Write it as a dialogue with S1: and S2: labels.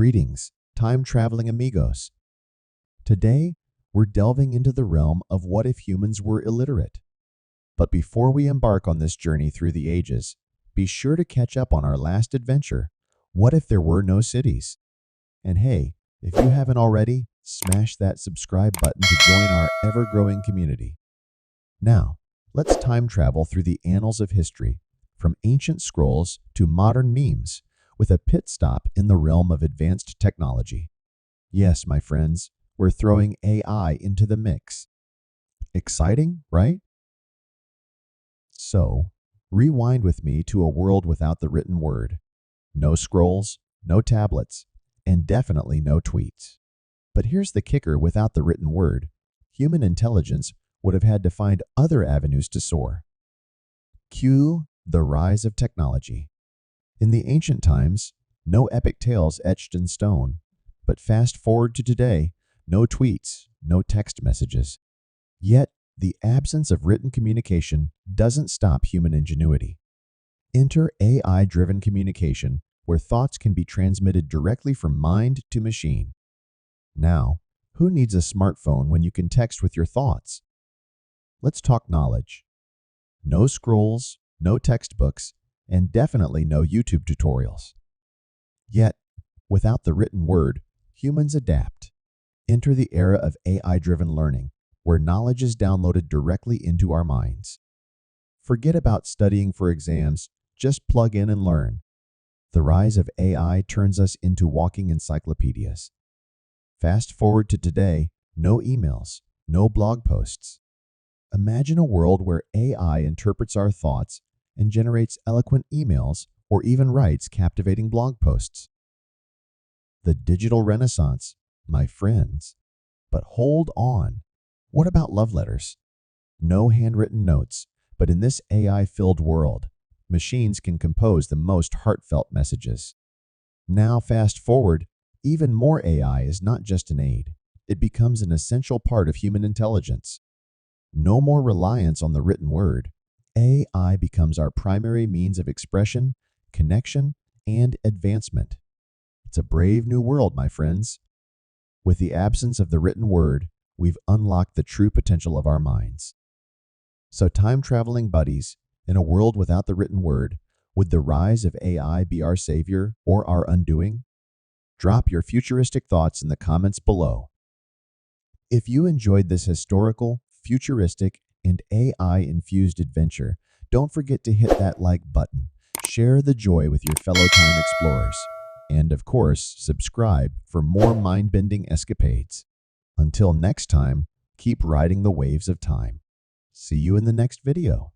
S1: Greetings, time-traveling amigos. Today, we're delving into the realm of what if humans were illiterate. But before we embark on this journey through the ages, be sure to catch up on our last adventure, What If There Were No Cities? And hey, if you haven't already, smash that subscribe button to join our ever-growing community. Now, let's time travel through the annals of history, from ancient scrolls to modern memes, with a pit stop in the realm of advanced technology. Yes, my friends, we're throwing AI into the mix. Exciting, right? So, rewind with me to a world without the written word. No scrolls, no tablets, and definitely no tweets. But here's the kicker: without the written word, human intelligence would have had to find other avenues to soar. Cue the rise of technology. In the ancient times, no epic tales etched in stone. But fast forward to today, no tweets, no text messages. Yet, the absence of written communication doesn't stop human ingenuity. Enter AI-driven communication, where thoughts can be transmitted directly from mind to machine. Now, who needs a smartphone when you can text with your thoughts? Let's talk knowledge. No scrolls, no textbooks, and definitely no YouTube tutorials. Yet, without the written word, humans adapt. Enter the era of AI-driven learning, where knowledge is downloaded directly into our minds. Forget about studying for exams, just plug in and learn. The rise of AI turns us into walking encyclopedias. Fast forward to today, no emails, no blog posts. Imagine a world where AI interprets our thoughts and generates eloquent emails or even writes captivating blog posts. The digital renaissance, my friends. But hold on. What about love letters? No handwritten notes, but in this AI-filled world, machines can compose the most heartfelt messages. Now fast forward, even more AI is not just an aid. It becomes an essential part of human intelligence. No more reliance on the written word. AI becomes our primary means of expression, connection, and advancement. It's a brave new world, my friends. With the absence of the written word, we've unlocked the true potential of our minds. So, time-traveling buddies, in a world without the written word, would the rise of AI be our savior or our undoing? Drop your futuristic thoughts in the comments below. If you enjoyed this historical, futuristic, and AI-infused adventure, don't forget to hit that like button, share the joy with your fellow time explorers, and of course, subscribe for more mind-bending escapades. Until next time, keep riding the waves of time. See you in the next video.